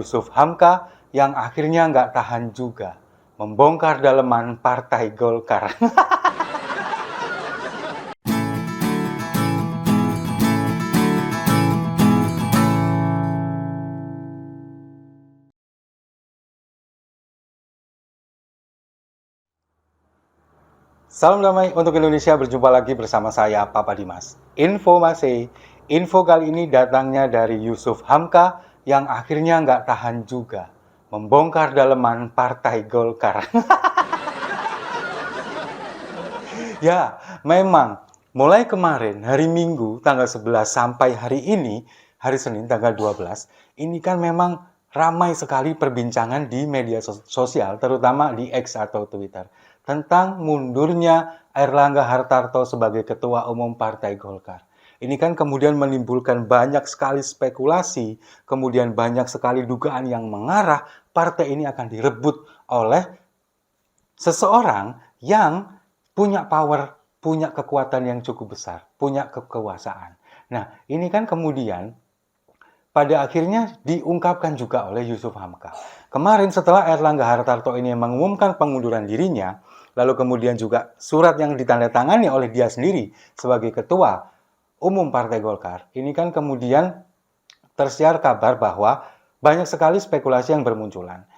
Yusuf Hamka yang akhirnya nggak tahan juga membongkar daleman Partai Golkar. Salam damai untuk Indonesia, berjumpa lagi bersama saya, Papa Dimas. Info kali ini datangnya dari Yusuf Hamka yang akhirnya nggak tahan juga membongkar daleman Partai Golkar. Ya, memang mulai kemarin hari Minggu tanggal 11 sampai hari ini, hari Senin tanggal 12, ini kan memang ramai sekali perbincangan di media sosial, terutama di X atau Twitter, tentang mundurnya Airlangga Hartarto sebagai Ketua Umum Partai Golkar. Ini kan kemudian menimbulkan banyak sekali spekulasi, kemudian banyak sekali dugaan yang mengarah partai ini akan direbut oleh seseorang yang punya power, punya kekuatan yang cukup besar, punya kekuasaan. Nah, ini kan kemudian pada akhirnya diungkapkan juga oleh Yusuf Hamka. Kemarin setelah Airlangga Hartarto ini mengumumkan pengunduran dirinya, lalu kemudian juga surat yang ditandatangani oleh dia sendiri sebagai Ketua Umum Partai Golkar, ini kan kemudian tersiar kabar bahwa banyak sekali spekulasi yang bermunculan.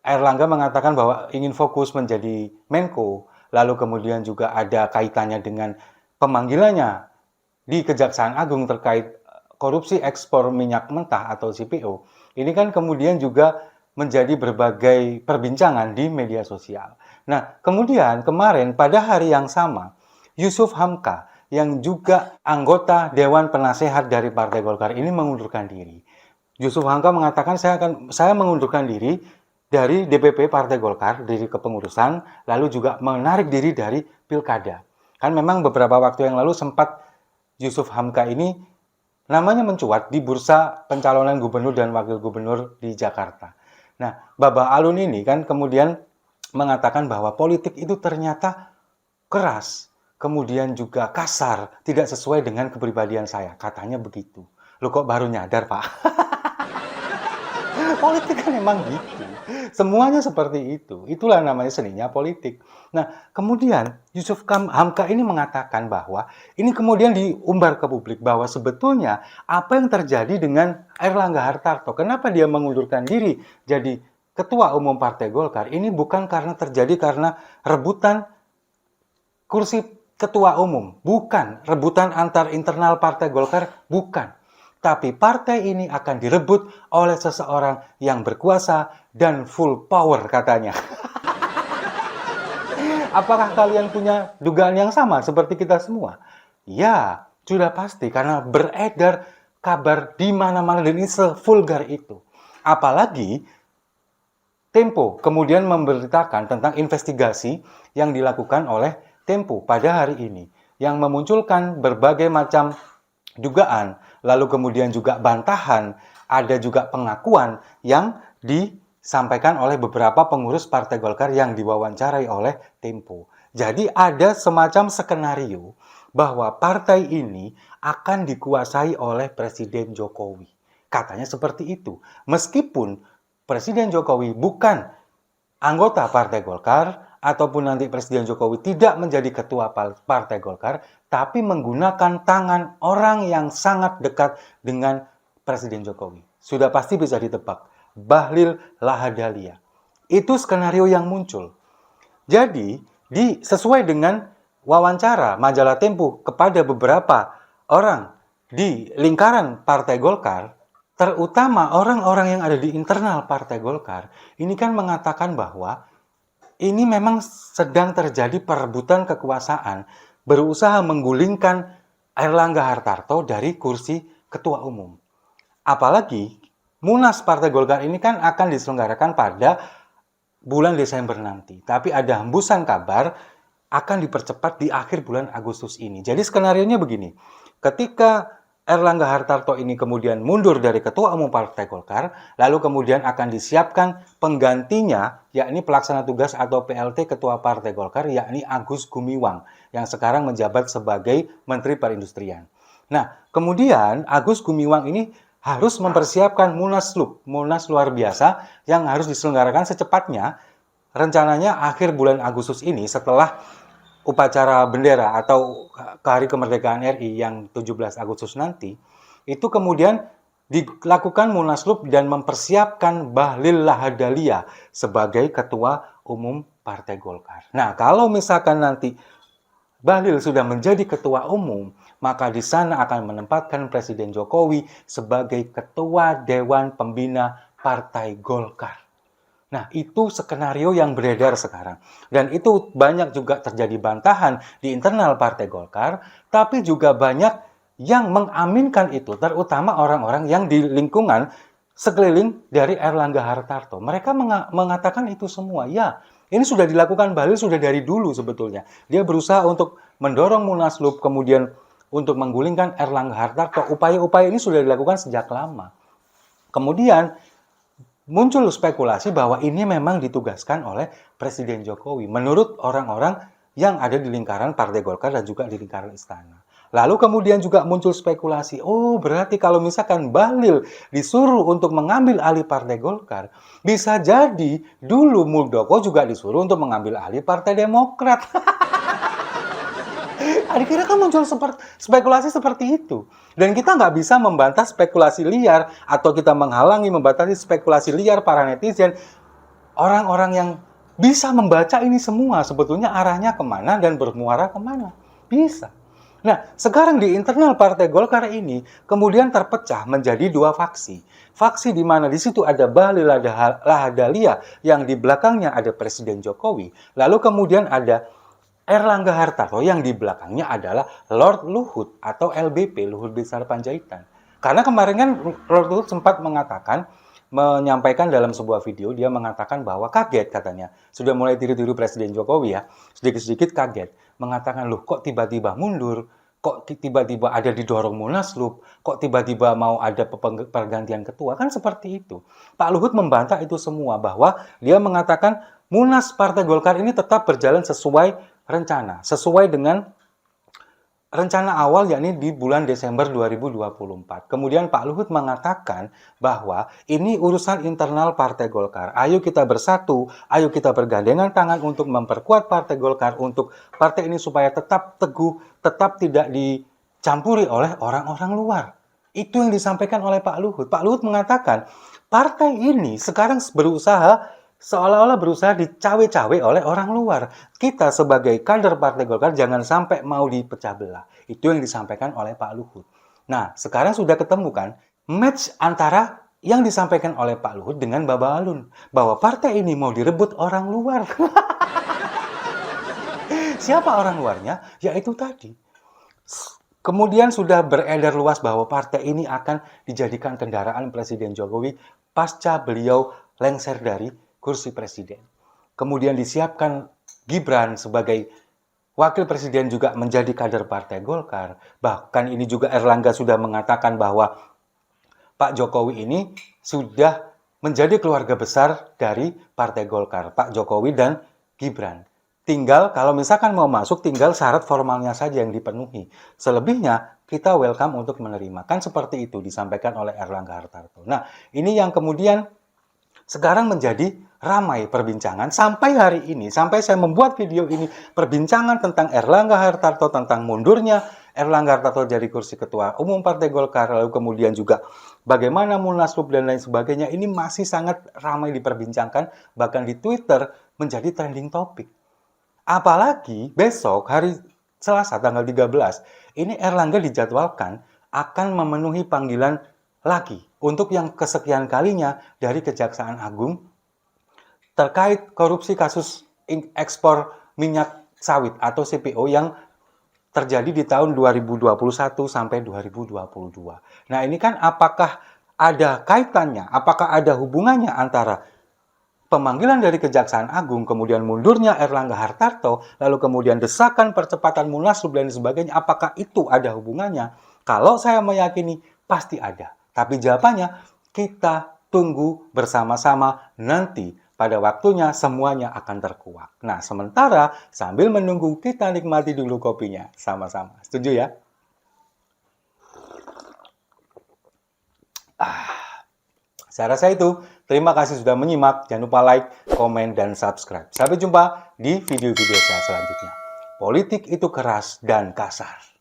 Airlangga mengatakan bahwa ingin fokus menjadi Menko, lalu kemudian juga ada kaitannya dengan pemanggilannya di Kejaksaan Agung terkait korupsi ekspor minyak mentah atau CPO. Ini kan kemudian juga menjadi berbagai perbincangan di media sosial. Nah, kemudian kemarin pada hari yang sama, Yusuf Hamka yang juga anggota Dewan Penasehat dari Partai Golkar ini mengundurkan diri. Yusuf Hamka mengatakan saya mengundurkan diri dari DPP Partai Golkar, dari kepengurusan, lalu juga menarik diri dari Pilkada. Kan memang beberapa waktu yang lalu sempat Yusuf Hamka ini namanya mencuat di bursa pencalonan gubernur dan wakil gubernur di Jakarta. Nah, Baba Alun ini kan kemudian mengatakan bahwa politik itu ternyata keras, kemudian juga kasar, tidak sesuai dengan kepribadian saya. Katanya begitu. Lu kok baru nyadar, Pak? Politik kan memang gitu. Semuanya seperti itu. Itulah namanya seninya politik. Nah, kemudian Yusuf Hamka ini mengatakan bahwa ini kemudian diumbar ke publik bahwa sebetulnya apa yang terjadi dengan Airlangga Hartarto, kenapa dia mengundurkan diri jadi Ketua Umum Partai Golkar, ini bukan karena rebutan kursi Ketua Umum, bukan rebutan antar internal Partai Golkar, bukan. Tapi partai ini akan direbut oleh seseorang yang berkuasa dan full power katanya. Apakah kalian punya dugaan yang sama seperti kita semua? Ya, sudah pasti karena beredar kabar di mana-mana dan ini sevulgar itu. Apalagi Tempo kemudian memberitakan tentang investigasi yang dilakukan oleh Tempo pada hari ini yang memunculkan berbagai macam dugaan, lalu kemudian juga bantahan, ada juga pengakuan yang disampaikan oleh beberapa pengurus Partai Golkar yang diwawancarai oleh Tempo. Jadi ada semacam skenario bahwa partai ini akan dikuasai oleh Presiden Jokowi. Katanya seperti itu. Meskipun Presiden Jokowi bukan anggota Partai Golkar, ataupun nanti Presiden Jokowi tidak menjadi ketua Partai Golkar, tapi menggunakan tangan orang yang sangat dekat dengan Presiden Jokowi. Sudah pasti bisa ditebak, Bahlil Lahadalia. Itu skenario yang muncul. Jadi, sesuai dengan wawancara majalah Tempo kepada beberapa orang di lingkaran Partai Golkar, terutama orang-orang yang ada di internal Partai Golkar, ini kan mengatakan bahwa ini memang sedang terjadi perebutan kekuasaan, berusaha menggulingkan Airlangga Hartarto dari kursi Ketua Umum. Apalagi Munas Partai Golkar ini kan akan diselenggarakan pada bulan Desember nanti. Tapi ada hembusan kabar akan dipercepat di akhir bulan Agustus ini. Jadi skenarionya begini, ketika Airlangga Hartarto ini kemudian mundur dari Ketua Umum Partai Golkar, lalu kemudian akan disiapkan penggantinya, yakni pelaksana tugas atau PLT Ketua Partai Golkar, yakni Agus Gumiwang, yang sekarang menjabat sebagai Menteri Perindustrian. Nah, kemudian Agus Gumiwang ini harus mempersiapkan Munas luar biasa yang harus diselenggarakan secepatnya. Rencananya akhir bulan Agustus ini setelah upacara bendera atau Hari Kemerdekaan RI yang 17 Agustus nanti, itu kemudian dilakukan munaslup dan mempersiapkan Bahlil Lahadalia sebagai Ketua Umum Partai Golkar. Nah, kalau misalkan nanti Bahlil sudah menjadi Ketua Umum, maka di sana akan menempatkan Presiden Jokowi sebagai Ketua Dewan Pembina Partai Golkar. Nah, itu skenario yang beredar sekarang. Dan itu banyak juga terjadi bantahan di internal Partai Golkar, tapi juga banyak yang mengaminkan itu, terutama orang-orang yang di lingkungan sekeliling dari Erlangga Hartarto. Mereka mengatakan itu semua. Ya, ini sudah dilakukan Bahlil sudah dari dulu sebetulnya. Dia berusaha untuk mendorong Munaslup, kemudian untuk menggulingkan Erlangga Hartarto. Upaya-upaya ini sudah dilakukan sejak lama. Kemudian muncul spekulasi bahwa ini memang ditugaskan oleh Presiden Jokowi menurut orang-orang yang ada di lingkaran Partai Golkar dan juga di lingkaran istana. Lalu kemudian juga muncul spekulasi, oh berarti kalau misalkan Bahlil disuruh untuk mengambil alih Partai Golkar, bisa jadi dulu Muldoko juga disuruh untuk mengambil alih Partai Demokrat. Akhirnya kan muncul spekulasi seperti itu. Dan kita nggak bisa membantah spekulasi liar atau kita menghalangi membatasi spekulasi liar para netizen. Orang-orang yang bisa membaca ini semua sebetulnya arahnya kemana dan bermuara kemana. Bisa. Nah, sekarang di internal Partai Golkar ini kemudian terpecah menjadi dua faksi. Faksi di mana di situ ada Bahlil Lahadalia yang di belakangnya ada Presiden Jokowi. Lalu kemudian ada Erlangga Hartarto yang di belakangnya adalah Lord Luhut atau LBP, Luhut Binsar Panjaitan. Karena kemarin kan Lord Luhut sempat menyampaikan dalam sebuah video, dia mengatakan bahwa kaget katanya. Sudah mulai tiru-tiru Presiden Jokowi ya, sedikit-sedikit kaget. Mengatakan, loh kok tiba-tiba mundur, kok tiba-tiba ada didorong Munaslup, kok tiba-tiba mau ada pergantian ketua, kan seperti itu. Pak Luhut membantah itu semua, bahwa dia mengatakan Munas Partai Golkar ini tetap berjalan sesuai rencana, sesuai dengan rencana awal yakni di bulan Desember 2024. Kemudian Pak Luhut mengatakan bahwa ini urusan internal Partai Golkar. Ayo kita bersatu, ayo kita bergandengan tangan untuk memperkuat Partai Golkar, untuk partai ini supaya tetap teguh, tetap tidak dicampuri oleh orang-orang luar. Itu yang disampaikan oleh Pak Luhut. Pak Luhut mengatakan, partai ini sekarang berusaha seolah-olah berusaha dicawe-cawe oleh orang luar. Kita sebagai kader Partai Golkar jangan sampai mau dipecah belah. Itu yang disampaikan oleh Pak Luhut. Nah, sekarang sudah ketemu kan match antara yang disampaikan oleh Pak Luhut dengan Baba Alun. Bahwa partai ini mau direbut orang luar. Siapa orang luarnya? Yaitu tadi. Kemudian sudah beredar luas bahwa partai ini akan dijadikan kendaraan Presiden Jokowi pasca beliau lengser dari kursi presiden. Kemudian disiapkan Gibran sebagai wakil presiden juga menjadi kader Partai Golkar. Bahkan ini juga Erlangga sudah mengatakan bahwa Pak Jokowi ini sudah menjadi keluarga besar dari Partai Golkar. Pak Jokowi dan Gibran. Tinggal kalau misalkan mau masuk, tinggal syarat formalnya saja yang dipenuhi. Selebihnya kita welcome untuk menerima. Kan seperti itu disampaikan oleh Erlangga Hartarto. Nah, ini yang kemudian sekarang menjadi ramai perbincangan sampai hari ini, sampai saya membuat video ini, perbincangan tentang Erlangga Hartarto, tentang mundurnya Erlangga Hartarto dari kursi Ketua Umum Partai Golkar, lalu kemudian juga bagaimana Munaslup dan lain sebagainya, ini masih sangat ramai diperbincangkan, bahkan di Twitter menjadi trending topik. Apalagi besok hari Selasa tanggal 13, ini Erlangga dijadwalkan akan memenuhi panggilan lagi untuk yang kesekian kalinya dari Kejaksaan Agung terkait korupsi kasus ekspor minyak sawit atau CPO yang terjadi di tahun 2021 sampai 2022. Nah, ini kan apakah ada kaitannya, apakah ada hubungannya antara pemanggilan dari Kejaksaan Agung, kemudian mundurnya Erlangga Hartarto, lalu kemudian desakan percepatan Munaslup dan sebagainya, apakah itu ada hubungannya? Kalau saya meyakini, pasti ada. Tapi jawabannya, kita tunggu bersama-sama nanti. Pada waktunya semuanya akan terkuak. Nah, sementara sambil menunggu kita nikmati dulu kopinya sama-sama. Setuju ya? Saya rasa itu. Terima kasih sudah menyimak. Jangan lupa like, komen, dan subscribe. Sampai jumpa di video-video saya selanjutnya. Politik itu keras dan kasar.